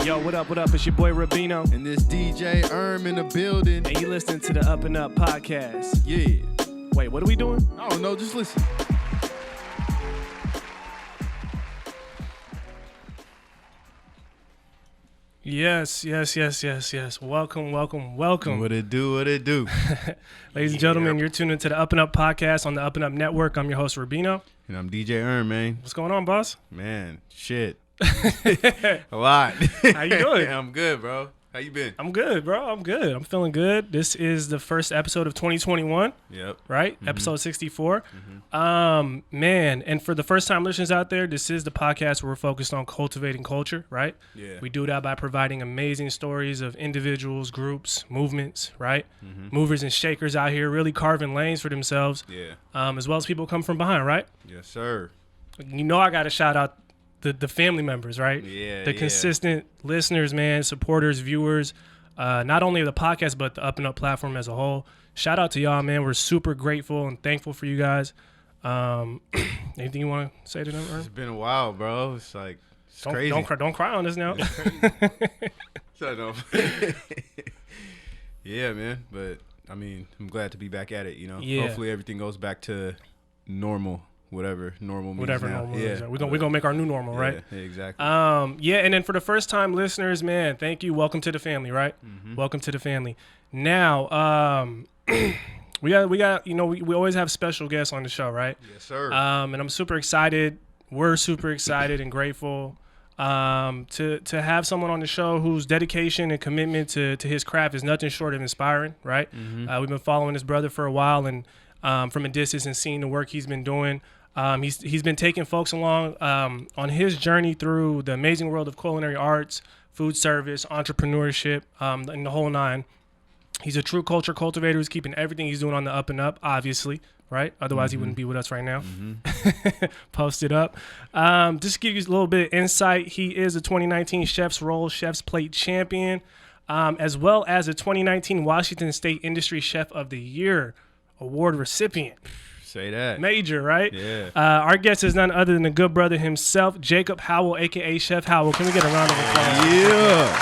Yo, what up? It's your boy Rabino. And this DJ in the building. And you listening to the UpNUp Podcast. Yeah. Wait, what are we doing? I don't know, just listen. Yes. Welcome. What it do? Ladies and gentlemen, you're tuned into the UpNUp Podcast on the UpNUp Network. I'm your host, Rabino. And I'm DJ man. What's going on, boss? Man, shit. A lot. How you doing? I'm good, bro. How you been? I'm good, bro. I'm good. I'm feeling good. This is the first episode of 2021. Yep. Right? Mm-hmm. Episode 64. Man, and for the first time listeners out there, this is the podcast where we're focused on cultivating culture, right? Yeah. We do that by providing amazing stories of individuals, groups, movements, right? Mm-hmm. Movers and shakers out here really carving lanes for themselves. Yeah. As well as people come from behind, right? Yes, sir. You know I got to shout out the family members, right? Yeah. The consistent listeners, man, supporters, viewers, not only of the podcast, but the UpNUp platform as a whole. Shout out to y'all, man. We're super grateful and thankful for you guys. Anything you want to say to them, Ern? It's been a while, bro. It's like, it's crazy. Don't cry on us now. So, yeah, man. But, I mean, I'm glad to be back at it, you know? Yeah. Hopefully everything goes back to normal. Whatever normal means normal yeah. is. We're gonna make our new normal, right? Yeah, exactly. Yeah, and then for the first time listeners, man, thank you. Welcome to the family, right? Mm-hmm. Welcome to the family. Now, we got you know, we always have special guests on the show, right? Yes, sir. And I'm super excited. We're super excited and grateful to have someone on the show whose dedication and commitment to his craft is nothing short of inspiring, right? Mm-hmm. We've been following this brother for a while and from a distance and seeing the work he's been doing. He's been taking folks along on his journey through the amazing world of culinary arts, food service, entrepreneurship, and the whole nine. He's a true culture cultivator who's keeping everything he's doing on the up and up, obviously, right? Otherwise, he wouldn't be with us right now. Mm-hmm. Posted up. Just to give you a little bit of insight, he is a 2019 Chef's Roll Chef's Plate champion, as well as a 2019 Washington State Industry Chef of the Year award recipient. Say that. Major, right? Yeah. Our guest is none other than the good brother himself, Jacob Howell, a.k.a. Chef Howell. Can we get a round of applause? Yeah.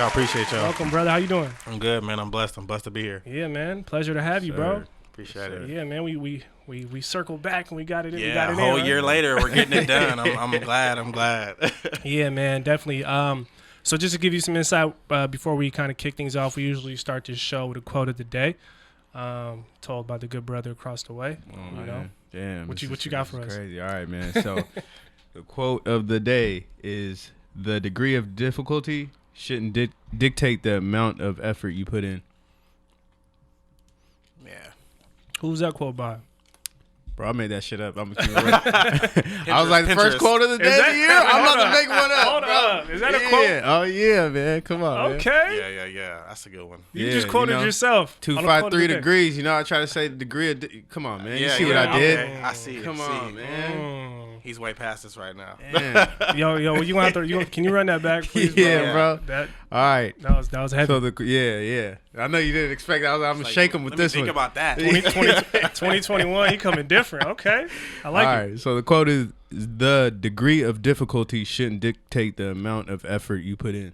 Appreciate y'all. Welcome, brother. How you doing? I'm good, man. I'm blessed to be here. Yeah, man. Pleasure to have you, bro. Appreciate it. Yeah, man. We circled back and we got it in. Yeah, we got it a whole in, year later, we're getting it done. I'm glad. Yeah, man. Definitely. So just to give you some insight before we kind of kick things off, we usually start this show with a quote of the day. Told by the good brother across the way. Oh, you know? Damn. What you got for us? Crazy. All right, man. So the quote of the day is: the degree of difficulty shouldn't dictate the amount of effort you put in. Yeah. Who's that quote by? Bro, I made that shit up. I'm gonna keep it right. I was like, the first quote of the day that, of the year? I'm about to make one up. Hold bro. up. Is that a quote? Oh, yeah, man. Come on, Okay. man. Yeah. That's a good one. You Yeah, just quoted yourself. 253 degrees. You know, I try to say the degree of... Come on, man. You see what I did? Okay. I see it. Come on, man. He's way past us right now. Yo, you want to? Can you run that back, please? Yeah, bro. bro. All right. That was heavy. So yeah. I know you didn't expect that. I'm gonna shake him with this think one. About that. 2021, he coming different. Okay, I like it. All right. So the quote is: the degree of difficulty shouldn't dictate the amount of effort you put in.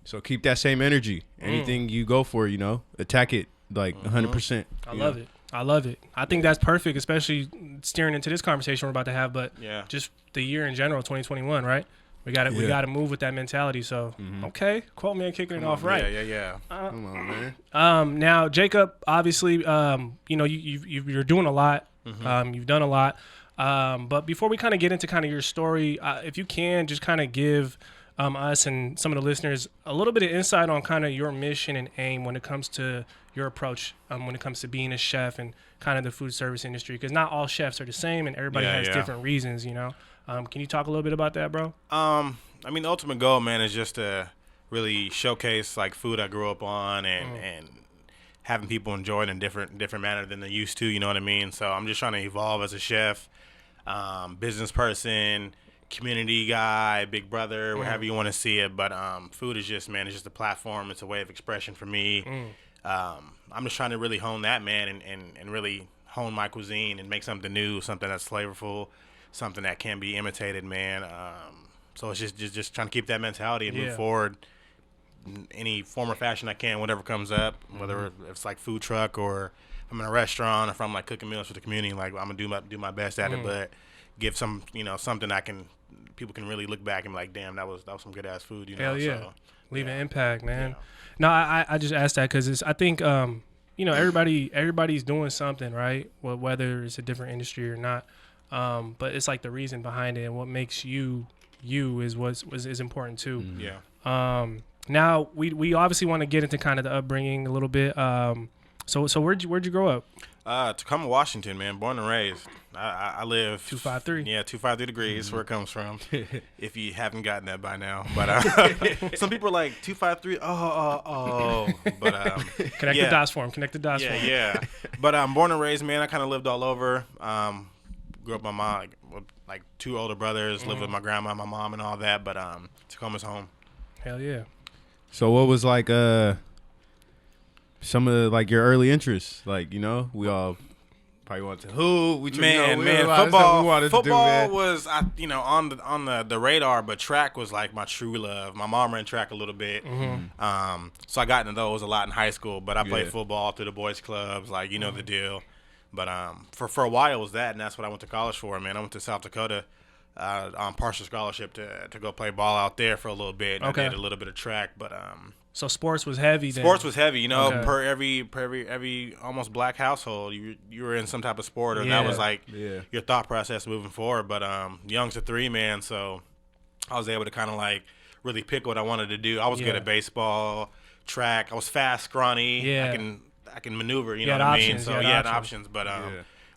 So keep that same energy. Anything you go for, you know, attack it like 100%. I love it. I love it. I think that's perfect, especially steering into this conversation we're about to have. But just the year in general, 2021, right? We got to move with that mentality. So okay, quote man, kicking it off right. Yeah. Come on, man. Now Jacob, obviously, you know you're doing a lot. You've done a lot. But before we kind of get into kind of your story, if you can just kind of give us and some of the listeners a little bit of insight on kind of your mission and aim when it comes to your approach when it comes to being a chef and kind of the food service industry, because not all chefs are the same and everybody has different reasons, you know. Can you talk a little bit about that, bro? I mean, the ultimate goal, man, is just to really showcase like food I grew up on and having people enjoy it in different manner than they used to, you know what I mean? So I'm just trying to evolve as a chef, business person, community guy, big brother, whatever you want to see it. But food is just, man, it's just a platform. It's a way of expression for me. I'm just trying to really hone that, man, and really hone my cuisine and make something new, something that's flavorful, something that can be imitated, man. So it's just trying to keep that mentality and move forward in any form or fashion I can, whatever comes up, whether it's like food truck or I'm in a restaurant, or if I'm like cooking meals for the community, like I'm gonna do my best at it, but give some, something people can really look back and be like, damn, that was some good ass food, Hell yeah. So, leave an impact, man. No, I just asked that because I think everybody's doing something, right? Well, whether it's a different industry or not, but it's like the reason behind it and what makes you is important too. Yeah. Now we obviously want to get into kind of the upbringing a little bit. So where'd you grow up? Tacoma, Washington, man. Born and raised. I live 253. Yeah, 253 degrees. Where it comes from. If you haven't gotten that by now, but some people are like 253. Oh. But Connect the dots for him. Connect the dots for him. Yeah. But I'm born and raised, man. I kind of lived all over. Grew up with my mom, like 2 older brothers. Lived with my grandma, my mom, and all that. But Tacoma's home. Hell yeah. So what was like some of the, like your early interests? Like, we all probably want to hoop. Man, football was on the radar, but track was like my true love. My mom ran track a little bit, so I got into those a lot in high school. But I played football through the boys clubs, like the deal. But for a while it was that, and that's what I went to college for. Man, I went to South Dakota on partial scholarship to go play ball out there for a little bit. And I did a little bit of track, but so sports was heavy then. Sports was heavy, per every almost black household, you were in some type of sport, or that was like your thought process moving forward. But young's a 3, man, so I was able to kind of like really pick what I wanted to do. I was good at baseball, track. I was fast, scrawny. Yeah. I can maneuver, you know what I mean? So I had options. But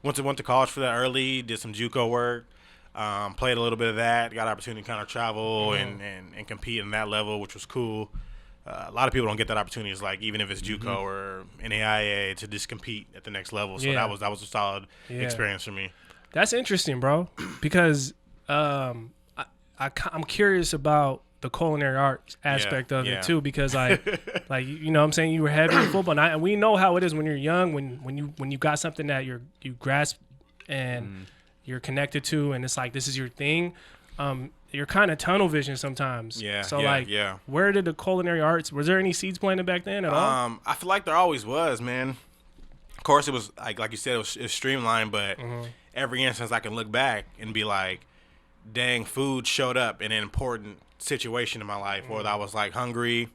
went to college for that early, did some JUCO work. Played a little bit of that, got an opportunity to kind of travel and compete in that level, which was cool. A lot of people don't get that opportunity. It's like, even if it's JUCO or NAIA, to just compete at the next level. So that was a solid experience for me. That's interesting, bro, because I'm curious about the culinary arts aspect of it too, because like I'm saying, you were heavy in football, and we know how it is when you're young, when you got something that you grasp and you're connected to, and it's like this is your thing. You're kind of tunnel vision sometimes. Where did the culinary arts? Was there any seeds planted back then at all? I feel like there always was, man. Of course, it was like you said, it was streamlined, but every instance I can look back and be like, dang, food showed up in an important situation in my life, whether I was like hungry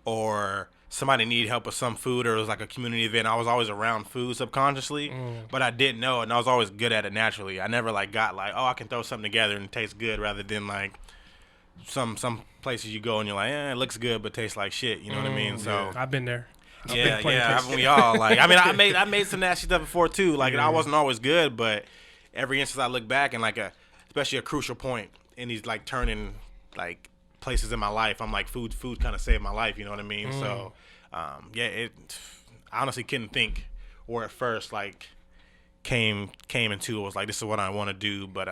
or somebody needed help with some food, or it was like a community event. I was always around food subconsciously, but I didn't know it, and I was always good at it naturally. I never like got like, I can throw something together and it tastes good, rather than like some places you go and you're like, it looks good but tastes like shit. You know what I mean? So I've been there. Haven't we all? Like, I mean, I made some nasty stuff before too. Like, I wasn't always good, but every instance I look back, and like especially a crucial point in these like turning like places in my life, I'm like, food kind of saved my life, you know what I mean? So I honestly couldn't think where at first like came into it was like, this is what I want to do. But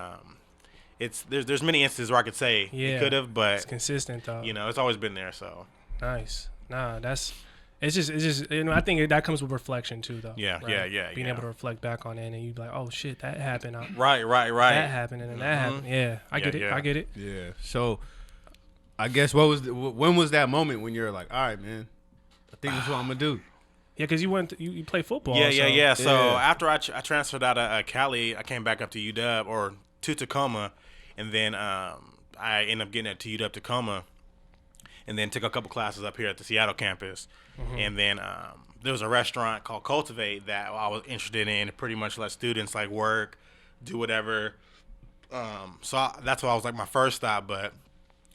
there's many instances where I could say it could have, but it's consistent though. It's always been there. So nice. It's just I think that comes with reflection too, though. Yeah. Being able to reflect back on it, and you be like, oh shit, that happened. Right. That happened, and then that happened. Yeah, I get it. Yeah. So I guess when was that moment when you're like, all right, man, I think that's what I'm gonna do? Yeah, because you play football. Yeah. So after I transferred out of Cali, I came back up to UW or to Tacoma, and then I ended up getting to UW Tacoma, and then took a couple classes up here at the Seattle campus, and then there was a restaurant called Cultivate that I was interested in. It pretty much let students like work, do whatever. So that's why I was like my first stop, but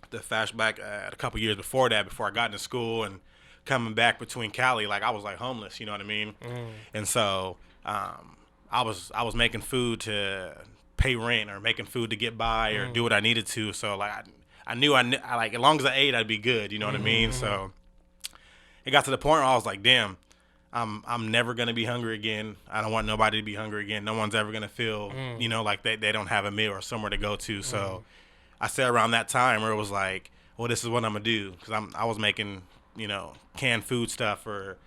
the flashback a couple years before that, before I got into school and coming back between Cali, like I was like homeless, you know what I mean? And so I was making food to pay rent, or making food to get by, or do what I needed to. So like I knew like, as long as I ate, I'd be good, you know what I mean? So it got to the point where I was like, damn, I'm never gonna be hungry again. I don't want nobody to be hungry again. No one's ever gonna feel like they don't have a meal or somewhere to go to. So I said around that time where it was like, well, this is what I'm gonna do, because I was making canned food stuff, or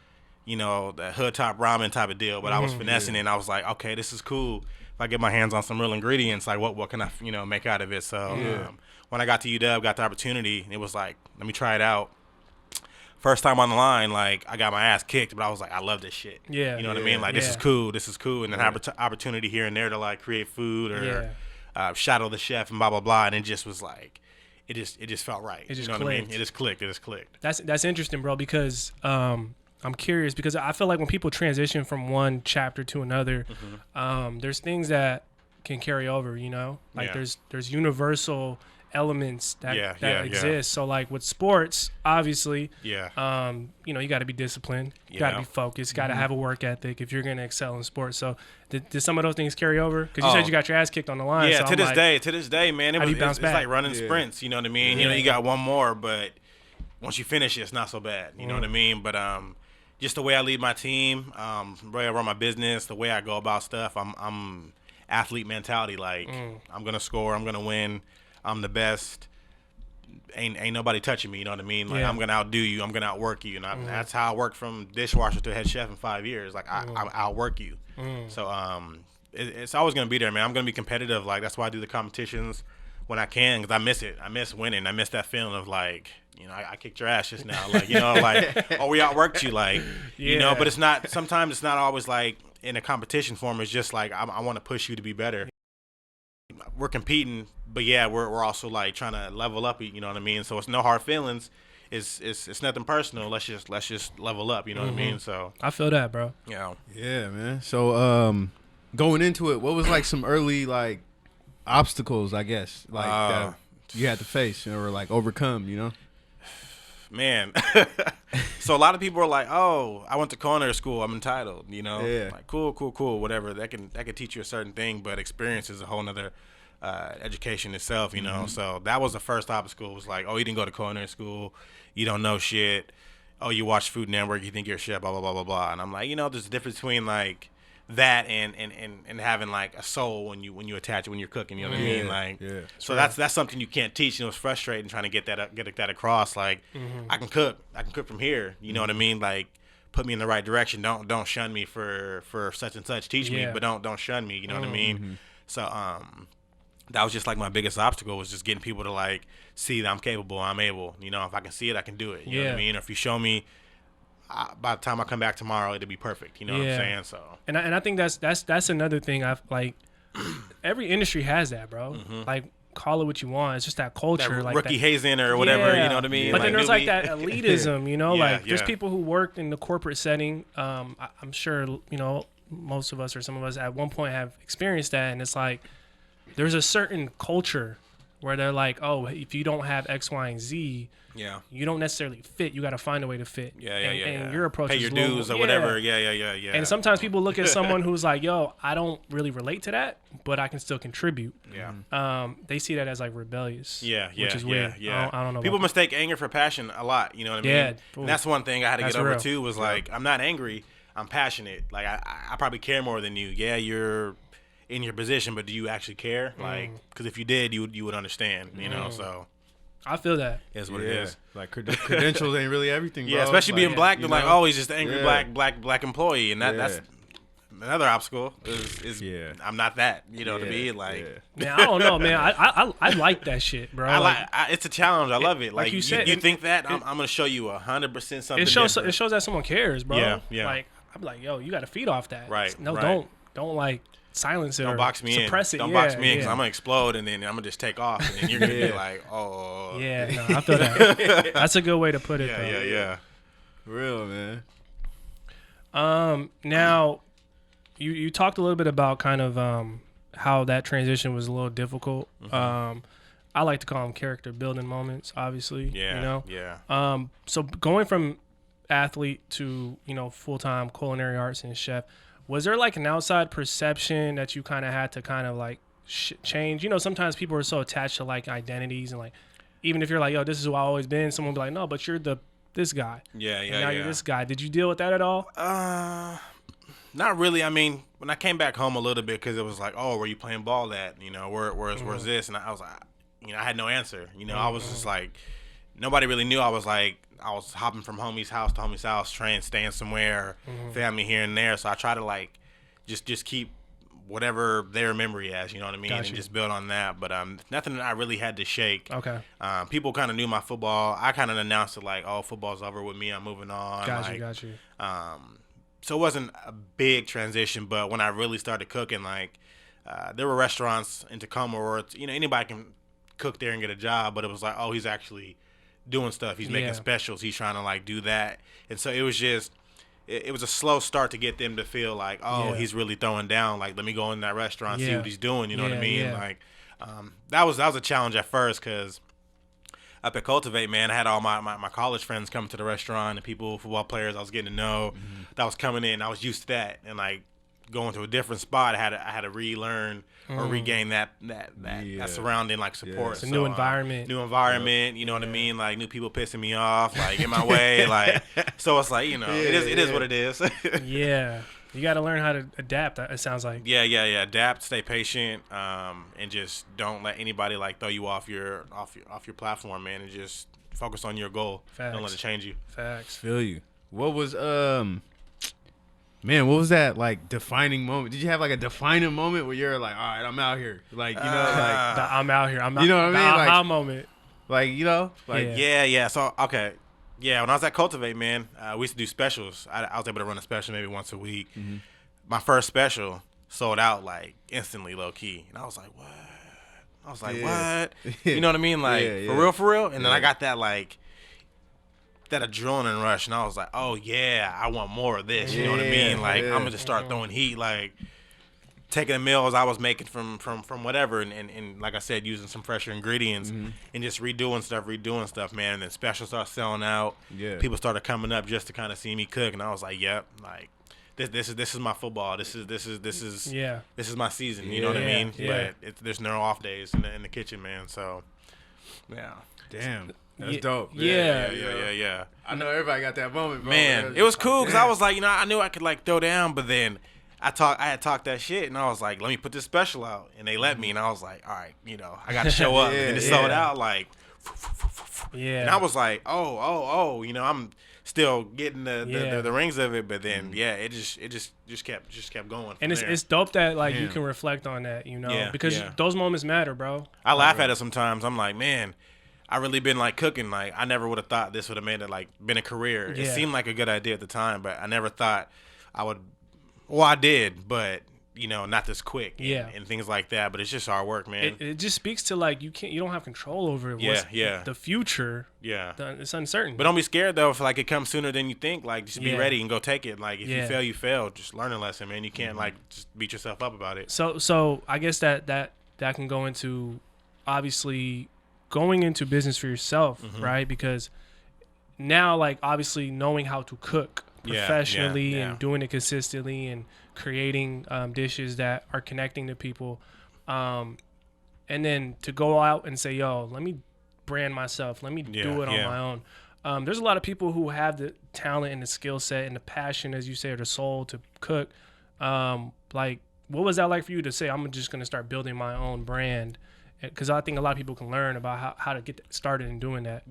the hood top ramen type of deal, but I was finessing it, and I was like, okay, this is cool, if I get my hands on some real ingredients, like what can I make out of it? So when I got to UW, got the opportunity, it was like, let me try it out. First time on the line, like I got my ass kicked, but I was like, I love this shit. Yeah, you know what I mean? Like this is cool, and then opportunity here and there to like create food or shadow the chef and blah blah blah, and it just was like, it just felt right. It just you know clicked. what I mean? It just clicked. That's interesting, bro, because I'm curious because I feel like when people transition from one chapter to another, there's things that can carry over. You know, like there's universal elements that exist. So like with sports, obviously, you got to be disciplined, you got to be focused, got to have a work ethic if you're going to excel in sports. So did some of those things carry over? Because you said you got your ass kicked on the line. Yeah, so to this day, man, it's back? like running sprints. You know what I mean? You know, you got one more, but once you finish it, it's not so bad. You know what I mean? But just the way I lead my team, the way I run my business, the way I go about stuff, I'm athlete mentality. Like I'm gonna score, I'm gonna win. I'm the best. Ain't nobody touching me. You know what I mean? Like I'm gonna outdo you. I'm gonna outwork you. And that's how I worked from dishwasher to head chef in 5 years. Like I outwork you. So it's always gonna be there, man. I'm gonna be competitive. Like that's why I do the competitions when I can, because I miss it. I miss winning. I miss that feeling of like, I kicked your ass just now. Like like we outworked you. Like but it's not. Sometimes it's not always like in a competition form. It's just like I want to push you to be better. We're competing, but we're also like trying to level up. You know what I mean? So it's no hard feelings. It's nothing personal. Let's just level up. You know what I mean? So I feel that, bro. Yeah, man. So going into it, what was like some early like obstacles, I guess, like that you had to face or like overcome? You know, man. So a lot of people are like, "Oh, I went to culinary school. I'm entitled." Like cool, whatever. That can teach you a certain thing, but experience is a whole nother education itself. So that was the first obstacle. It was like, "Oh, you didn't go to culinary school. You don't know shit. Oh, you watch Food Network. You think you're a chef. Blah blah blah blah blah." And I'm like, there's a difference between like that and having like a soul when you attach it when you're cooking. You know what I mean? Like, so that's something you can't teach. It's frustrating trying to get that across. Like, I can cook from here. You know what I mean? Like, put me in the right direction. Don't shun me for such and such. Teach me, but don't shun me. You know what I mean? So that was just like my biggest obstacle, was just getting people to like see that I'm capable, I'm able. If I can see it, I can do it. You know what I mean? Or if you show me, by the time I come back tomorrow, it'll be perfect. You know what I'm saying? So and I think that's another thing. I've like every industry has that, bro. Like, call it what you want. It's just that culture, that like rookie hazing or whatever. You know what I mean? But then there's like that elitism. Like there's yeah. people who worked in the corporate setting. I'm sure most of us or some of us at one point have experienced that, and it's like there's a certain culture where they're like, oh, if you don't have X, Y, and Z, you don't necessarily fit. You got to find a way to fit. And your approach pay is your dues or whatever. Yeah. And sometimes people look at someone who's like, yo, I don't really relate to that, but I can still contribute. They see that as like rebellious. Which is weird. I don't know. People mistake anger for passion a lot. You know what I mean? And that's one thing I had to get over too. Was like, I'm not angry. I'm passionate. Like I probably care more than you. Yeah, you're in your position, but do you actually care? Like, because if you did, you would understand. So. I feel that. Is what it is. Like credentials ain't really everything, bro. Yeah, especially like, being black. They're like, oh, he's just an angry black employee, and that's another obstacle. Is I'm not that. You know what I mean? Like, man, I don't know, man. I like that shit, bro. It's a challenge. I love it. Like you said, you think that I'm gonna show you 100% something. It shows that someone cares, bro. Yeah. Like, I'm like, yo, you got to feed off that. Right. No, don't like silence it. Don't box me suppress in. It. Don't box me in, because I'm gonna explode, and then I'm gonna just take off, and then you're gonna be like, oh. Yeah, no, I feel that. That's a good way to put it. Yeah. Real, man. Now, you talked a little bit about kind of how that transition was a little difficult. I like to call them character building moments. Obviously, So going from athlete to full-time culinary arts and chef, was there like an outside perception that you kind of had to kind of like change? Sometimes people are so attached to like identities, and like even if you're like, yo, this is who I've always been, someone will be like, no, but you're this guy. Yeah. Now you're this guy. Did you deal with that at all? Not really. I mean, when I came back home a little bit, because it was like, oh, where you playing ball at? Where's this? And I was like, I had no answer. I was just like, nobody really knew. I was hopping from homie's house to homie's house, staying somewhere, family here and there. So I try to like just keep whatever they remember you as, you know what I mean, Got and you. just build on that. But nothing that I really had to shake. Okay. People kind of knew my football. I kind of announced it like, oh, football's over with me. I'm moving on. Got you. So it wasn't a big transition, but when I really started cooking, like there were restaurants in Tacoma where it's, anybody can cook there and get a job, but it was like, oh, he's actually doing stuff. He's making specials. He's trying to like do that. And so it was just, it was a slow start to get them to feel like, oh, he's really throwing down. Like, let me go in that restaurant, see what he's doing. You know what I mean? Yeah. Like, that was a challenge at first, because up at Cultivate, man, I had all my college friends coming to the restaurant, and football players I was getting to know that was coming in. I was used to that, and like going to a different spot, I had to relearn or regain that surrounding like support. It's a new environment. You know what I mean? Like new people pissing me off, like in my way, like so it's like it is what it is. Yeah. You got to learn how to adapt. It sounds like. Yeah. Adapt, stay patient, and just don't let anybody like throw you off your platform, man. And just focus on your goal. Facts. Don't let it change you. Facts. Feel you. What was what was that like defining moment? Did you have like a defining moment where you're like, all right, I'm out here, like like I'm out here. I'm out. You know what I mean? The aha Like, moment. like Yeah. So okay. Yeah, when I was at Cultivate, man, we used to do specials. I was able to run a special maybe once a week. Mm-hmm. My first special sold out like instantly, low key, and I was like, what? I was like, what? You know what I mean? Like for real. And then I got that like that adrenaline rush, and I was like, oh yeah, I want more of this. You know what I mean? Like I'm gonna just start throwing heat, like taking the meals I was making from whatever, and like I said, using some fresher ingredients and just redoing stuff, man. And then specials started selling out. Yeah. People started coming up just to kind of see me cook, and I was like, yep, like this is my football. This is my season. You know what I mean? Yeah. But there's no off days in the kitchen, man. So yeah. damn, that's dope. Yeah. I know everybody got that moment, bro. Man, it was cool because I was like, I knew I could like throw down, but then I had talked that shit, and I was like, let me put this special out, and they let me, and I was like, all right, I got to show up, and it sold out like, and I was like, oh, I'm still getting the rings of it, but then it just kept going. And it's dope that like you can reflect on that, because those moments matter, bro. I laugh at it sometimes. I'm like, man, I really been like cooking. Like I never would have thought this would have made it like been a career. It seemed like a good idea at the time, but I never thought I would. Well, I did, but not this quick. And things like that. But it's just hard work, man. It just speaks to like you don't have control over it. The future. It's uncertain. But don't be scared though if like it comes sooner than you think. Like just be ready and go take it. Like if you fail, you fail. Just learn a lesson, man. You can't like just beat yourself up about it. So I guess that can go into obviously going into business for yourself, right? Because now like obviously knowing how to cook professionally and doing it consistently and creating dishes that are connecting to people, and then to go out and say, yo, let me brand myself, let me do it on my own. There's a lot of people who have the talent and the skill set and the passion, as you say, or the soul to cook. Like what was that like for you to say, I'm just gonna start building my own brand? Because I think a lot of people can learn about how to get started in doing that.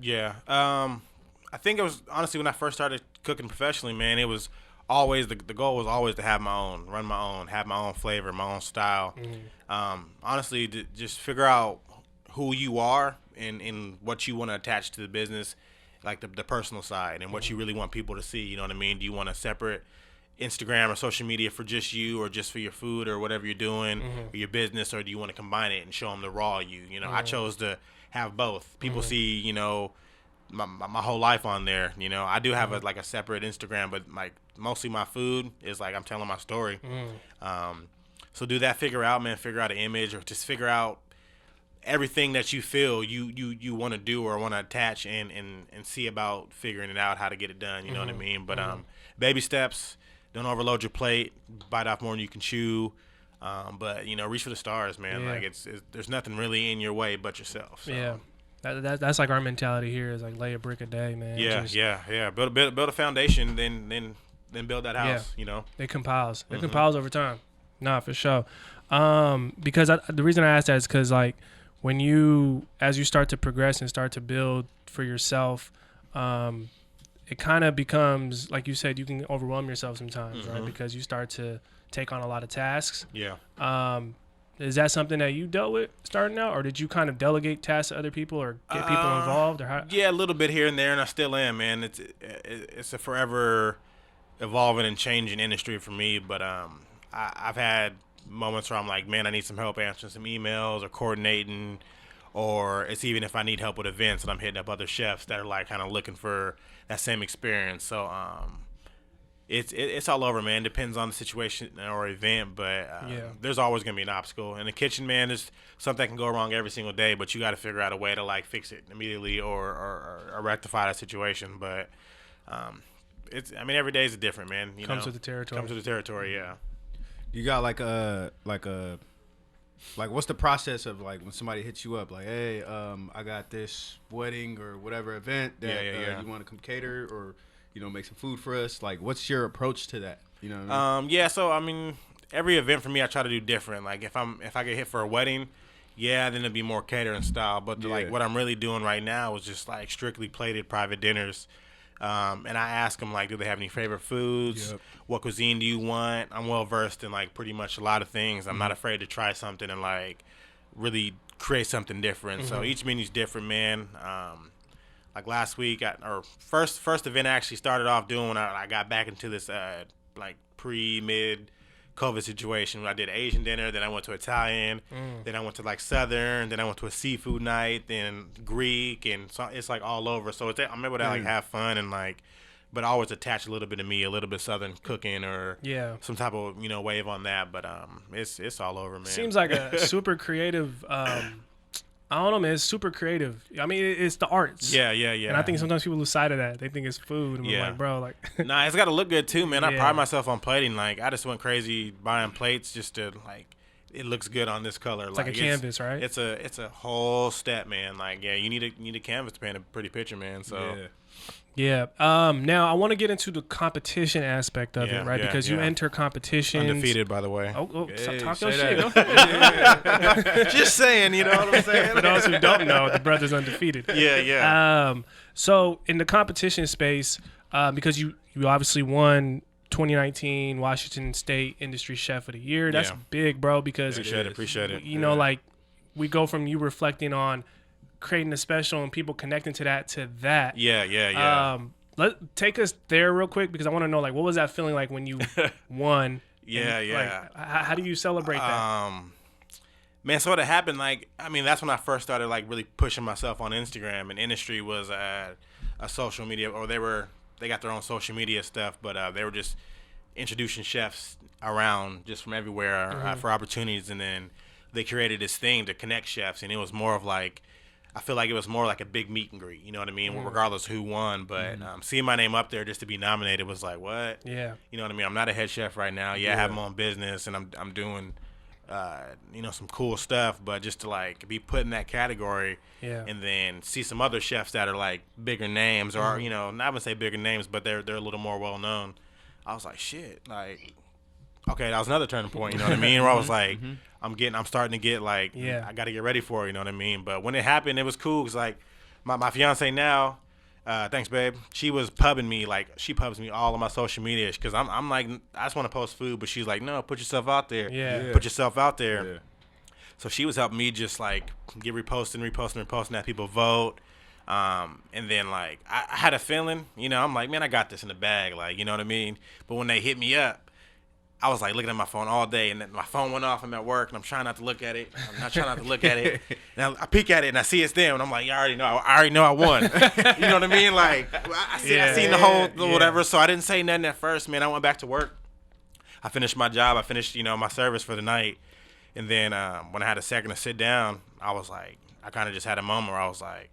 I think it was honestly when I first started cooking professionally, man, it was always the goal was always to have my own, run my own, have my own flavor, my own style. Honestly, to just figure out who you are and what you want to attach to the business, like the personal side and what you really want people to see. You know what I mean? Do you want a separate Instagram or social media for just you or just for your food or whatever you're doing or your business, or do you want to combine it and show them the raw you? I chose to have both. People see, my whole life on there. I do have a separate Instagram, but like mostly my food is like I'm telling my story. So do that, figure out an image, or just figure out everything that you feel you want to do or want to attach and see about figuring it out, how to get it done. You know what I mean? But baby steps. Don't overload your plate. Bite off more than you can chew. But reach for the stars, man. Like it's there's nothing really in your way but yourself. So. Yeah. That's like our mentality here is like lay a brick a day, man. Yeah. Build a foundation, then build that house. It compiles. It compiles over time. Nah, for sure. Because the reason I asked that is because like as you start to progress and start to build for yourself, it kind of becomes, like you said, you can overwhelm yourself sometimes, right? Because you start to take on a lot of tasks. Yeah. Is that something that you dealt with starting out, or did you kind of delegate tasks to other people or get people involved? Or how? Yeah, a little bit here and there, and I still am, man. It's a forever evolving and changing industry for me, but I've had moments where I'm like, man, I need some help answering some emails or coordinating, or it's even if I need help with events and I'm hitting up other chefs that are like kind of looking for that same experience. So it's all over, man. Depends on the situation or event, but there's always gonna be an obstacle in the kitchen, man. There's something that can go wrong every single day, but you got to figure out a way to like fix it immediately or rectify that situation. But every day is different, man. Comes with the territory. Comes with the territory, yeah. You got like what's the process of like when somebody hits you up like, hey, I got this wedding or whatever event that you want to come cater or make some food for us. Like, what's your approach to that? You know what I mean? So every event for me I try to do different. Like if I get hit for a wedding, then it'd be more catering style. But like what I'm really doing right now is just like strictly plated private dinners. And I ask them like, do they have any favorite foods? Yep. What cuisine do you want? I'm well versed in like pretty much a lot of things. I'm not afraid to try something and like really create something different. So each menu's different, man. Like last week, first event I actually started off doing when I got back into this like mid COVID situation. I did Asian dinner, then I went to Italian, then I went to like Southern, then I went to a seafood night, then Greek, and so it's like all over. So I'm able to like have fun and like, but always attach a little bit of me, a little bit Southern cooking or some type of wave on that. But it's all over, man. Seems like a super creative. I don't know, man. It's super creative. I mean, it's the arts. Yeah. And I think sometimes people lose sight of that. They think it's food. And we're like, bro, like. Nah, it's got to look good too, man. I pride myself on plating. Like, I just went crazy buying plates just to like, it looks good on this color. It's like a canvas, right? It's a whole step, man. Like, you need a canvas to paint a pretty picture, man. So. Yeah. Now I want to get into the competition aspect of it, right? Because you enter competitions. Undefeated, by the way. Hey, talk your shit. Just saying, you know what I'm saying? For those who don't know, the brother's undefeated. Yeah. So in the competition space, because you obviously won 2019 Washington State Industry Chef of the Year. That's big, bro. Because appreciate it. Like we go from you reflecting on creating a special and people connecting to that. Take us there real quick because I want to know like what was that feeling like when you won? Like, how do you celebrate that? Man, so what happened, like, that's when I first started like really pushing myself on Instagram, and Industry was a social media, or they got their own social media stuff, but they were just introducing chefs around just from everywhere for opportunities, and then they created this thing to connect chefs, and it was more of like, I feel like it was more like a big meet and greet, you know what I mean? Regardless who won, but seeing my name up there just to be nominated was like, what? Yeah. You know what I mean? I'm not a head chef right now. I have my own business, and I'm doing, some cool stuff, but just to like be put in that category, and then see some other chefs that are like bigger names, or I wouldn't say bigger names, but they're a little more well known. I was like, shit, like, okay, that was another turning point, you know what I mean? Where I was like, I'm starting to get like, I got to get ready for it, you know what I mean? But when it happened, it was cool because like my fiance now, thanks, babe. She was pubbing me, like she pubs me all on my social media because I'm like, I just want to post food, but she's like, no, put yourself out there. Put yourself out there. Yeah. So she was helping me just like get reposting, that people vote. And then like I had a feeling, I'm like, man, I got this in the bag, like, you know what I mean? But when they hit me up, I was like looking at my phone all day, and then my phone went off. I'm at work, and I'm trying not to look at it. And I peek at it, and I see it's them, and I'm like, I already know I won. You know what I mean? Like, I seen the whole whatever, so I didn't say nothing at first, man. I went back to work. I finished my job. I finished, my service for the night. And then when I had a second to sit down, I was like, I kind of just had a moment where I was like,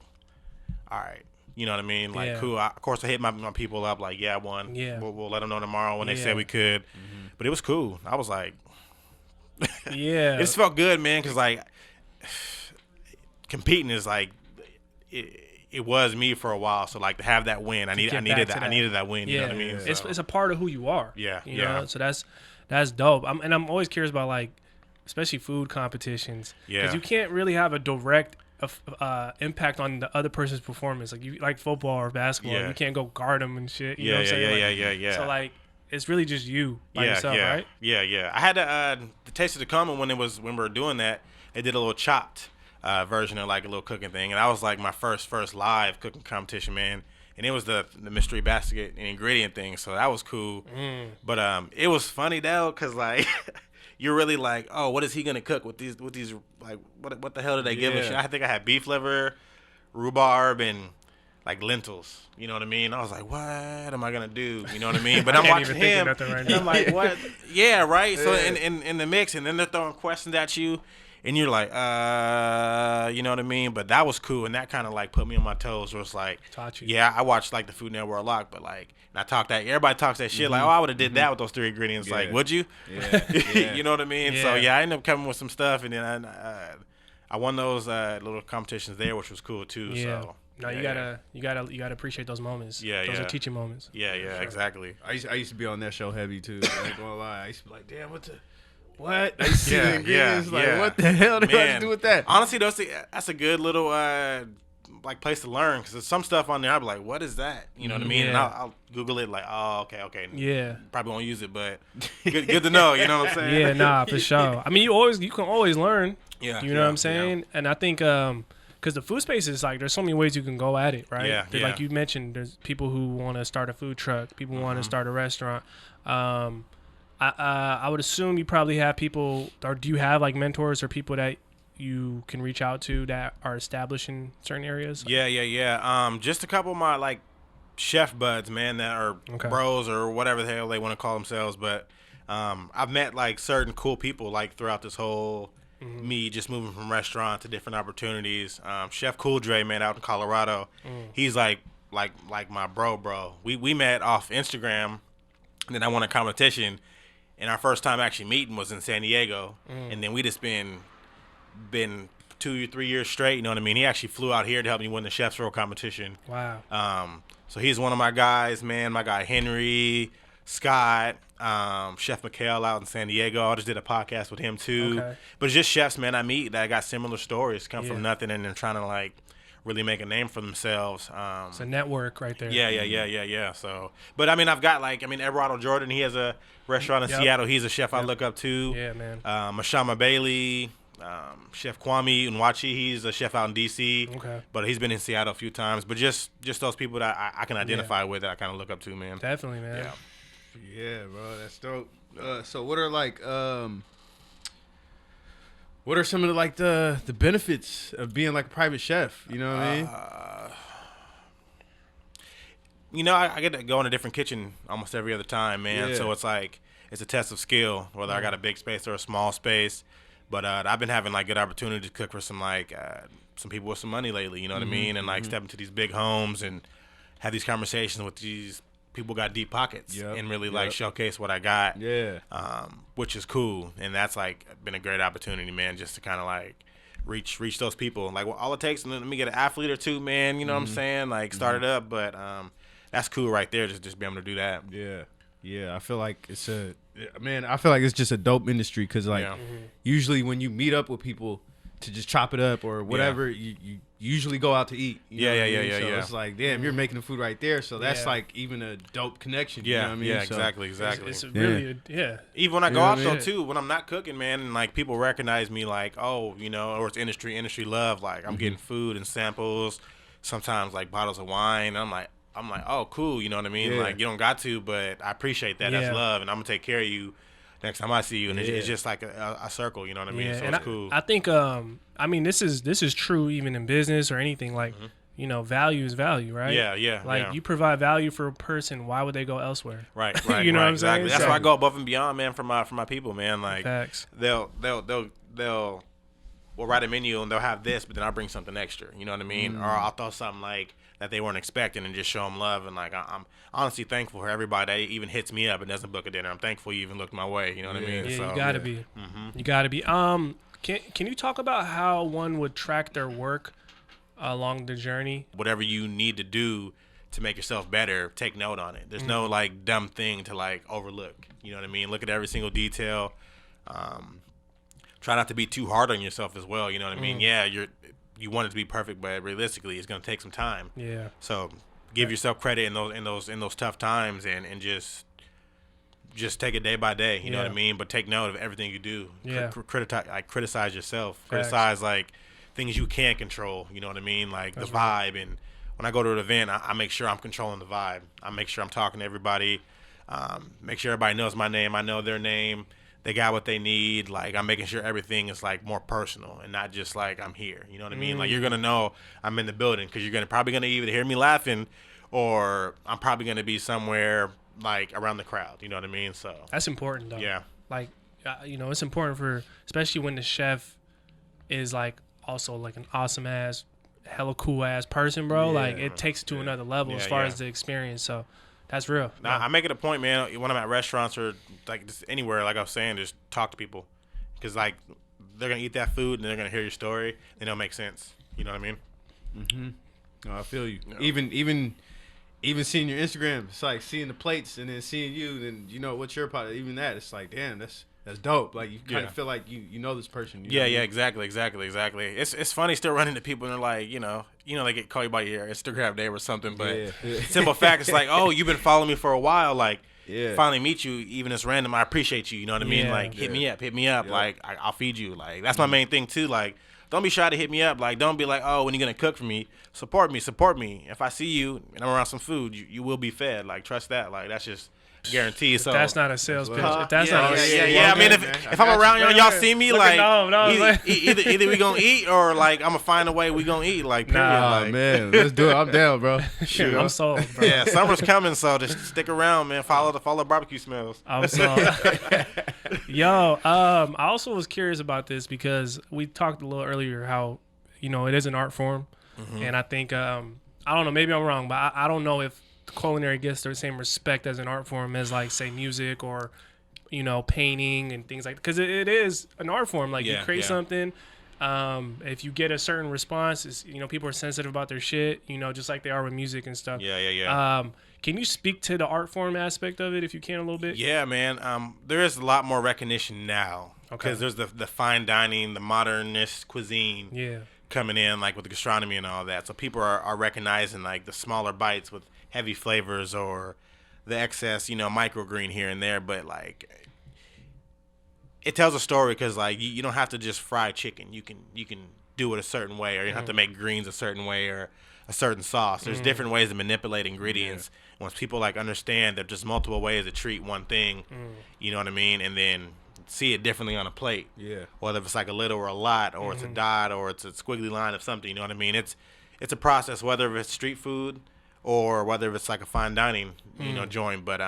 all right. You know what I mean? Like, cool. Of course, I hit my people up like, I won. Yeah. We'll let them know tomorrow when they said we could. But it was cool. I was like, it just felt good, man, because like competing is like it was me for a while. So like to have that win, I needed that win. You know what I mean? So. It's a part of who you are. Yeah. You know? So that's dope. I'm always curious about like, especially food competitions. Yeah. Because you can't really have a direct impact on the other person's performance. Like you like football or basketball, you can't go guard them and shit. You know what I'm saying? Yeah. So like, it's really just you by yourself, right? Yeah. I had the Taste of Tacoma when we were doing that. They did a little chopped version of like a little cooking thing, and that was like my first live cooking competition, man. And it was the mystery basket and ingredient thing, so that was cool. But it was funny though, cause like you're really like, oh, what is he gonna cook with these like what the hell did they give us? I think I had beef liver, rhubarb, and like lentils. You know what I mean? I was like, what am I gonna do? You know what I mean? But I'm watching him. Right and I'm like, what? Yeah, right. So in the mix, and then they're throwing questions at you. And you're like, you know what I mean? But that was cool, and that kind of like put me on my toes. Where it's like, yeah, I watched like the Food Network a lot, but like, and I talk that everybody talks that shit like, oh, I would have did that with those 3 ingredients. Yeah. Like, would you? Yeah. You know what I mean? Yeah. So yeah, I ended up coming with some stuff, and then I won those little competitions there, which was cool too. Yeah. So no, you gotta appreciate those moments. Yeah, those are teaching moments. Yeah, sure. Exactly. I used to be on that show heavy too. I ain't gonna lie. I used to be like, damn, what? I see the ingredients. Like, what the hell do I do with that? Honestly, that's a good little like place to learn, because there's some stuff on there I'll be like, what is that? You know what I mean? And I'll Google it like, oh, okay. Yeah. Probably won't use it, but good to know. You know what I'm saying? Yeah, nah, for sure. I mean, you can always learn. Yeah. You know what I'm saying? Yeah. And I think because the food space is like, there's so many ways you can go at it, right? Yeah. Like you mentioned, there's people who want to start a food truck, people who want to start a restaurant. I would assume you probably have people, or do you have like mentors or people that you can reach out to that are established in certain areas? Yeah. Just a couple of my like chef buds, man, that are bros or whatever the hell they want to call themselves. But I've met like certain cool people like throughout this whole me just moving from restaurant to different opportunities. Chef Cool Dre, man, out in Colorado, he's like my bro. We met off Instagram, and then I won a competition. And our first time actually meeting was in San Diego, and then we just been 2 or 3 years straight. You know what I mean? He actually flew out here to help me win the Chef's Roll competition. Wow. So he's one of my guys, man. My guy Henry, Scott, Chef Mikhail out in San Diego. I just did a podcast with him too. Okay. But it's just chefs, man, I meet that got similar stories, come from nothing, and they're trying to like really make a name for themselves. It's a network right there. Yeah. So, but I mean, I've got like, Eduardo Jordan, he has a restaurant in Seattle. He's a chef I look up to. Yeah, man. Mashama Bailey, Chef Kwame Unwachi, he's a chef out in DC. Okay. But he's been in Seattle a few times. But just those people that I can identify with, that I kind of look up to, man. Definitely, man. Yeah, bro, that's dope. So what are like what are some of the benefits of being like a private chef? You know what I mean? You know, I get to go in a different kitchen almost every other time, man. Yeah. So it's like, it's a test of skill, whether I got a big space or a small space. But I've been having like good opportunity to cook for some people with some money lately, you know what I mean? And like step into these big homes and have these conversations with these people got deep pockets and really like showcase what I got. Yeah. Which is cool. And that's like been a great opportunity, man, just to kind of like reach those people. Like, well, all it takes, let me get an athlete or two, man, you know what I'm saying? Like start it up. But that's cool right there, just be able to do that. Yeah. I feel like it's just a dope industry, because like usually when you meet up with people to just chop it up or whatever, you usually go out to eat. So it's like, damn, you're making the food right there. So that's like even a dope connection. You know what I mean? Yeah, exactly. It's really, Even when I go out though too, when I'm not cooking, man, and like people recognize me, like, oh, you know, or it's industry love. Like I'm getting food and samples, sometimes like bottles of wine. I'm like, oh, cool. You know what I mean? Like, you don't got to, but I appreciate that. That's love, and I'm gonna take care of you next time I see you. And it's just like a circle. You know what I mean? So it's cool. I think, this is true even in business or anything. Like, you know, value is value, right? Yeah. Like you provide value for a person, why would they go elsewhere? Right. You know what I'm exactly. saying? That's why I go above and beyond, man, for my people, man. Like, facts. They'll write a menu and they'll have this, but then I'll bring something extra. You know what I mean? Or I'll throw something like that they weren't expecting and just show them love. And like, I'm honestly thankful for everybody that even hits me up and doesn't book a dinner. I'm thankful you even looked my way. You know what I mean? Yeah, so, you gotta be. You gotta be. Can you talk about how one would track their work along the journey? Whatever you need to do to make yourself better, take note on it. There's no like dumb thing to like overlook. You know what I mean? Look at every single detail. Try not to be too hard on yourself as well. You know what I mean? Yeah, you want it to be perfect, but realistically, it's gonna take some time. Yeah. So give yourself credit in those tough times, and just just take it day by day. You know what I mean? But take note of everything you do. Yeah. Criticize yourself. Facts. Criticize like things you can't control. You know what I mean? Like the vibe. And when I go to an event, I make sure I'm controlling the vibe. I make sure I'm talking to everybody. Make sure everybody knows my name. I know their name. They got what they need. Like, I'm making sure everything is like more personal and not just like I'm here. You know what I mean? Like, you're gonna know I'm in the building because you're probably gonna either hear me laughing or I'm probably gonna be somewhere like around the crowd. You know what I mean? So that's important, though. Yeah. Like, it's important for, especially when the chef is like also like an awesome ass, hella cool ass person, bro. Like, it takes it to another level as far as the experience. So. That's real. Nah, I make it a point, man, when I'm at restaurants or like just anywhere, like I was saying, just talk to people. Because, like, they're going to eat that food and they're going to hear your story and it'll make sense. You know what I mean? Mm-hmm. No, I feel you. Even seeing your Instagram, it's like seeing the plates and then seeing you, then you know what's your part. Even that, it's like, damn, that's dope. Like, you kind of feel like you know this person. You know exactly. It's funny still running to people and they're like, you know, they get call you by your Instagram name or something. But simple fact, it's like, oh, you've been following me for a while. Like, finally meet you, even it's random. I appreciate you. You know what I mean? Like, hit me up. Yeah. Like, I'll feed you. Like, that's my main thing too. Like, don't be shy to hit me up. Like, don't be like, oh, when you gonna cook for me? Support me. If I see you and I'm around some food, you will be fed. Like, trust that. Like, that's just guarantee. So that's not a sales pitch. If that's not I mean, if I'm around y'all see me, like, either we gonna eat or like I'm gonna find a way we gonna eat. Like, period. Like, man, let's do it. I'm down, bro. Shoot, I'm sold, bro. Yeah, summer's coming, so just stick around, man. Follow the barbecue smells. I'm sold. Yo, I also was curious about this because we talked a little earlier how it is an art form, and I think I don't know, maybe I'm wrong, but I don't know if culinary gets the same respect as an art form as like say music or painting and things like that, because it is an art form. Like you create something, if you get a certain response, it's, people are sensitive about their shit, just like they are with music and stuff. Can you speak to the art form aspect of it if you can a little bit? Yeah, man. There is a lot more recognition now because there's the fine dining, the modernist cuisine coming in, like with the gastronomy and all that. So people are recognizing like the smaller bites with heavy flavors or the excess, microgreen here and there. But like, it tells a story because like you don't have to just fry chicken. You can do it a certain way, or you don't have to make greens a certain way or a certain sauce. There's different ways to manipulate ingredients. Once people like understand that there's multiple ways to treat one thing, you know what I mean, and then see it differently on a plate. Yeah. Whether it's like a little or a lot, or it's a dot, or it's a squiggly line of something. You know what I mean? It's a process, whether it's street food or whether it's like a fine dining, joint. But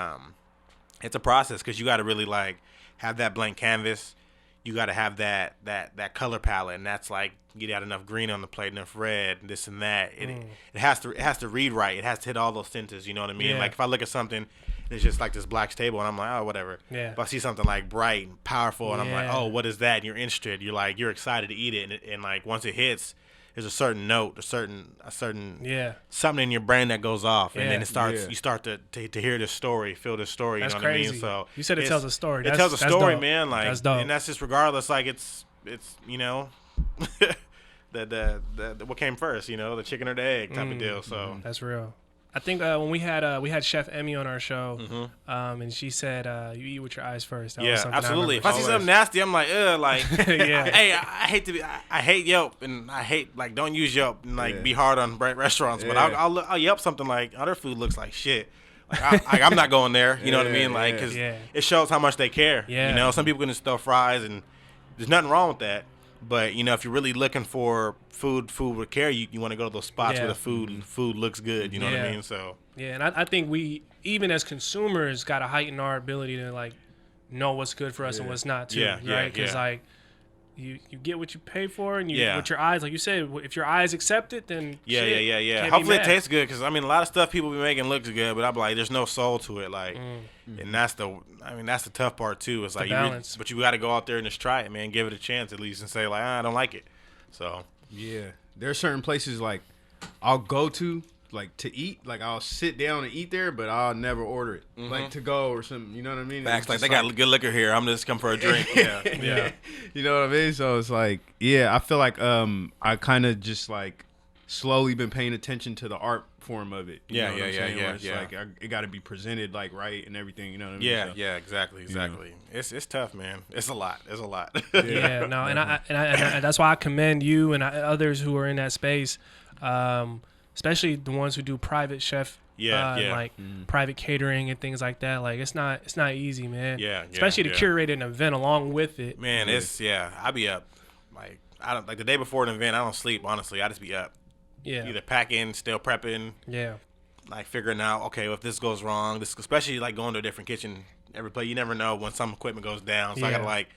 it's a process because you got to really like have that blank canvas. You got to have that color palette, and that's like get out enough green on the plate, enough red, this and that. It has to read right. It has to hit all those centers. You know what I mean? Yeah. Like if I look at something, and it's just like this black table, and I'm like, oh, whatever. Yeah. If I see something like bright and powerful, and I'm like, oh, what is that? And you're interested. You're excited to eat it, and like once it hits, there's a certain note, a certain something in your brain that goes off, and then it starts. You start to hear this story, feel this story. That's you know crazy. What I mean? So you said it tells a story. It tells a story, dope. man. Like that's dope. And that's just regardless. Like it's the what came first, the chicken or the egg type of deal. So that's real. I think when we had Chef Emmy on our show, and she said you eat with your eyes first. That was absolutely. If I see something nasty, I'm like, like, hey, I hate Yelp, and I hate like don't use Yelp and like be hard on restaurants, but I'll Yelp something like other food looks like shit. Like I'm not going there. You know what I mean? Like because it shows how much they care. Yeah. Some people can just throw fries, and there's nothing wrong with that. But if you're really looking for food with care, you want to go to those spots where the food looks good. You know what I mean? So and I think we, even as consumers, got to heighten our ability to like know what's good for us and what's not too. Right? Because like you get what you pay for, and you with your eyes, like you said, if your eyes accept it, then hopefully it tastes good, because I mean a lot of stuff people be making looks good, but I'm like, there's no soul to it, like, and that's the tough part too. It's like balance. But you got to go out there and just try it, man. Give it a chance at least, and say like, I don't like it. So there are certain places like I'll go to like to eat, like I'll sit down and eat there, but I'll never order it, like to go or something. You know what I mean? Facts, like they got good liquor here. I'm just come for a drink. You know what I mean? So it's like, I feel like I kind of just like slowly been paying attention to the art form of it. You Yeah, know what I'm saying? yeah, Where it's yeah. like it got to be presented like right and everything. You know what I mean? Yeah, So, yeah, exactly. It's tough, man. It's a lot. Yeah, no, and I that's why I commend you and others who are in that space, especially the ones who do private chef, and like private catering and things like that. Like it's not easy, man. Yeah, especially to curate an event along with it. Man, I be up like I don't like the day before an event. I don't sleep honestly. I just be up. Yeah, Either packing, still prepping. Yeah. Like figuring out, okay, well, if this goes wrong, especially like going to a different kitchen every play, you never know when some equipment goes down. So I gotta like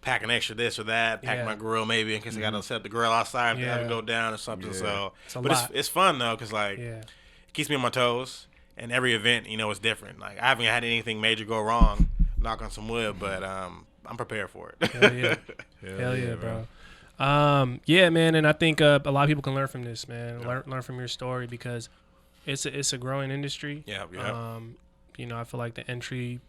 pack an extra this or that, pack my grill maybe in case I gotta set up the grill outside if they have to go down or something. So, it's fun though, cause like it keeps me on my toes. And every event, you know, is different. Like I haven't had anything major go wrong, knock on some wood, but I'm prepared for it. Hell yeah, Hell yeah, bro. Yeah, man, and I think a lot of people can learn from this, man. Learn from your story because it's a growing industry. Yeah. You know, I feel like the entry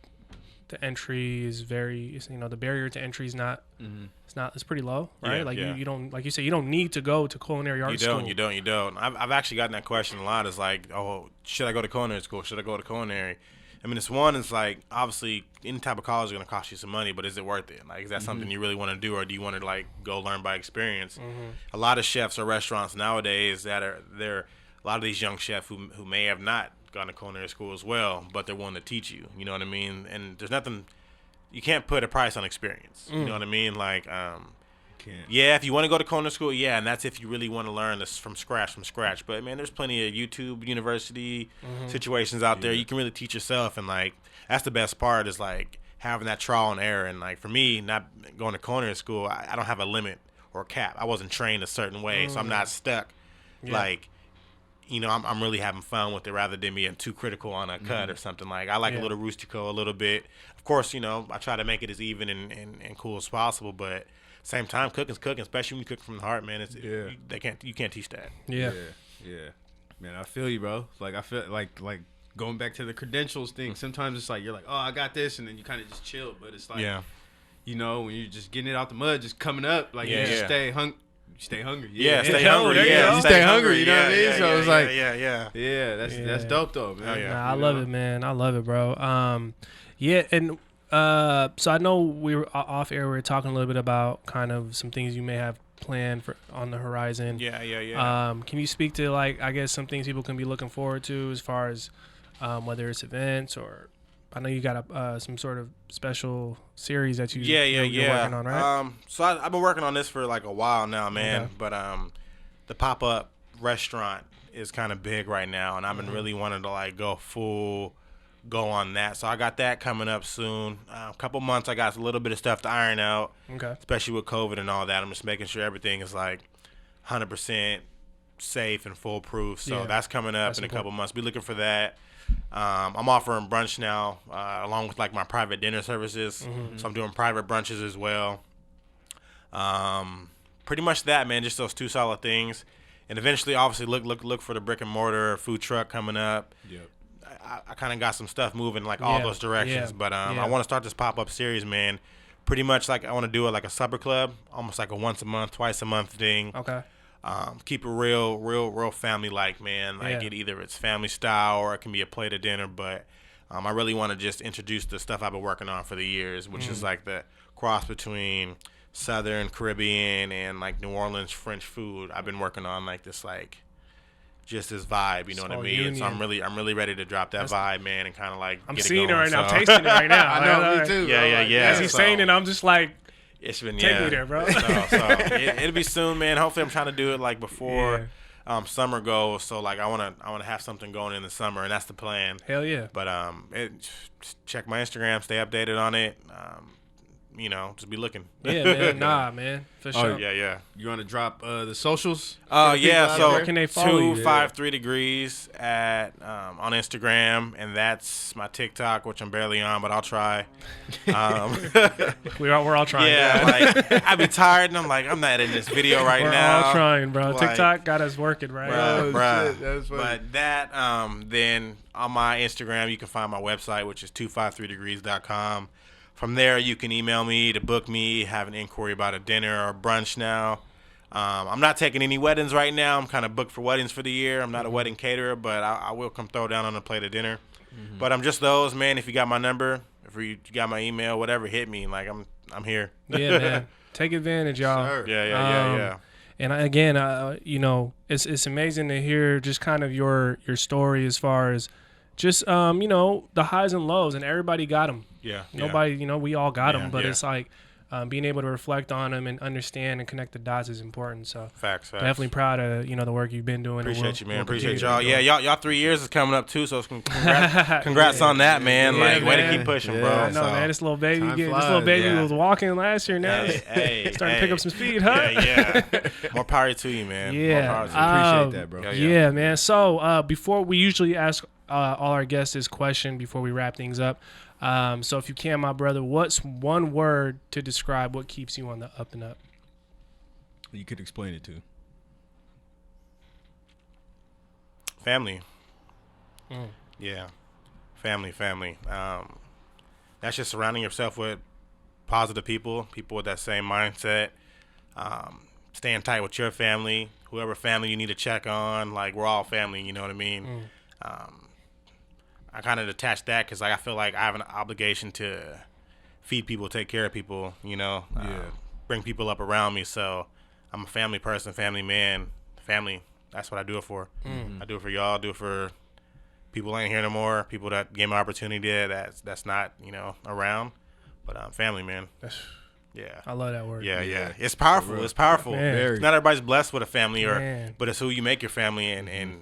is very, you know, the barrier to entry is not, it's pretty low, right? You don't, like you said, you don't need to go to culinary art school. You don't. I've actually gotten that question a lot. It's like, oh, should I go to culinary school? Should I go to culinary? I mean, it's like, obviously, any type of college is going to cost you some money, but is it worth it? Like, is that something you really want to do, or do you want to, like, go learn by experience? A lot of chefs or restaurants nowadays a lot of these young chefs who may have not gone to culinary school as well, but they're willing to teach you. You know what I mean? And there's nothing, you can't put a price on experience. You know what I mean? Like, yeah, if you want to go to culinary school, and that's if you really want to learn this from scratch. But man, there's plenty of YouTube University situations out there. You can really teach yourself, and like that's the best part is like having that trial and error. And like for me, not going to culinary school, I don't have a limit or a cap. I wasn't trained a certain way, so I'm not stuck. Like, you know, I'm really having fun with it rather than being too critical on a cut or something. Like I like a little rustico a little bit. Of course, you know, I try to make it as even and cool as possible, but same time, cooking's cooking, especially when you cook from the heart, man. You can't teach that. Yeah. Man, I feel you, bro. Like I feel like going back to the credentials thing. Sometimes it's like you're like, oh, I got this, and then you kind of just chill. But it's like, you know, when you're just getting it out the mud, just coming up, like you just stay hungry. Stay hungry. You stay hungry. You know what I mean? So it's like, yeah. That's dope though, man. Nah, I love it, man. I love it, bro. And so I know we were off air. We were talking a little bit about kind of some things you may have planned for on the horizon. Yeah. Can you speak to like I guess some things people can be looking forward to as far as whether it's events or I know you got some sort of special series that you're working on, right? So I've been working on this for like a while now, man. Okay. But the pop-up restaurant is kind of big right now, and I've been really wanting to like go on that. So I got that coming up soon. A couple months, I got a little bit of stuff to iron out, especially with COVID and all that. I'm just making sure everything is like 100% safe and foolproof. So that's coming up in a couple months. Be looking for that. I'm offering brunch now, along with like my private dinner services. So I'm doing private brunches as well. Pretty much that, man. Just those two solid things. And eventually, obviously, look for the brick and mortar food truck coming up. Yep. I kind of got some stuff moving like all those directions, but I want to start this pop-up series, man. Pretty much like I want to do it like a supper club, almost like a once a month, twice a month thing. Okay. Keep it real family-like, man. Like either it's family style or it can be a plate of dinner, but I really want to just introduce the stuff I've been working on for the years, which is like the cross between Southern Caribbean and like New Orleans French food. I've been working on like this like just this vibe, you know what I mean? So I'm really ready to drop that vibe, man, and kind of like I'm seeing it right now, I'm tasting it right now. I know, me too. Yeah. As he's saying it, I'm just like, it's been take me there, bro. So it'll be soon, man. Hopefully, I'm trying to do it like before summer goes. So like I want to have something going in the summer, and that's the plan. Hell yeah. But check my Instagram, stay updated on it. You know, just be looking. Yeah, man. Nah, man. For sure. Yeah. You want to drop the socials? Yeah. So where can they follow you? 253 degrees on Instagram, and that's my TikTok, which I'm barely on, but I'll try. We're all trying. Yeah, like I be tired, and I'm like, I'm not editing this video now. We're all trying, bro. Like, TikTok got us working, right? Bruh. That was funny. But that, then on my Instagram, you can find my website, which is 253degrees.com. From there, you can email me to book me, have an inquiry about a dinner or brunch now. I'm not taking any weddings right now. I'm kind of booked for weddings for the year. I'm not a wedding caterer, but I will come throw down on a plate of dinner. But I'm just those, man. If you got my number, if you got my email, whatever, hit me. Like I'm here. Yeah, man. Take advantage, y'all. Sure. Yeah. And again, you know, it's amazing to hear just kind of your story as far as just you know, the highs and lows, and everybody got them. Yeah. Nobody, you know, we all got them, but yeah. it's like being able to reflect on them and understand and connect the dots is important. So Facts. definitely proud of, you know, the work you've been doing. Appreciate you, man. We'll Appreciate continue y'all. to do. Yeah, y'all 3 years is coming up too, so congrats on that, man. Yeah, like, way to man. keep pushing, Yeah. bro. I know, So. man. This little baby, Time this flies, little baby yeah. was walking last year now. Hey, Starting to pick up some speed, huh? Yeah. More power to you, man. Yeah. More power to you. Appreciate that, bro. Yeah, man. So before we usually ask all our guests this question before we wrap things up. So if you can, my brother, what's one word to describe what keeps you on the up and up? You could explain it too. Family. Yeah. Family. That's just surrounding yourself with positive people with that same mindset. Staying tight with your family, whoever family you need to check on. Like, we're all family, you know what I mean? I kind of detach that because like, I feel like I have an obligation to feed people, take care of people, you know, bring people up around me. So I'm a family person, family man, family. That's what I do it for. I do it for y'all, do it for people ain't here no more, people that gave me an opportunity that's not, you know, around. But family, man. Yeah. I love that word. Yeah. It's powerful. It's powerful. Man. Not everybody's blessed with a family, Man. but it's who you make your family, and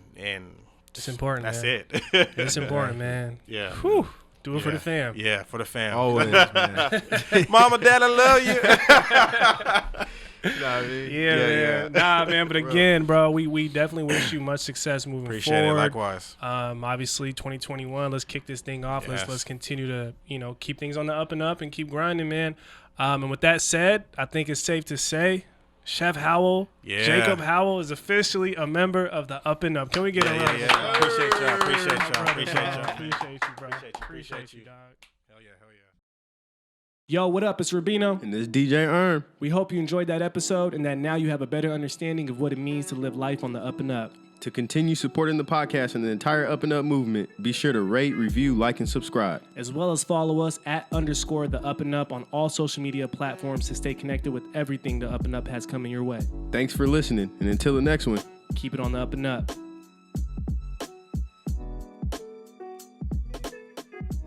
It's important. that's man. it. It's important, man. Yeah. Whew. Do it for the fam. Yeah, for the fam. Always, man. Mama, Dad, I love you. Yeah, man. Nah, man. But again, bro, we definitely wish you much success moving Appreciate forward. it. Likewise. Obviously 2021. Let's kick this thing off. Yes. Let's continue to, you know, keep things on the up and up and keep grinding, man. And with that said, I think it's safe to say, Chef Howell, Yeah. Jacob Howell is officially a member of the Up and Up. Can we get a round of applause? Appreciate y'all. Appreciate you, bro. Appreciate you. dog. Hell yeah. Yo, what up? It's Rubino. And this DJ Erm. We hope you enjoyed that episode and that now you have a better understanding of what it means to live life on the up and up. To continue supporting the podcast and the entire Up and Up movement, be sure to rate, review, like, and subscribe. As well as follow us at _ the up and up on all social media platforms to stay connected with everything the up and up has coming your way. Thanks for listening, and until the next one. Keep it on the up and up.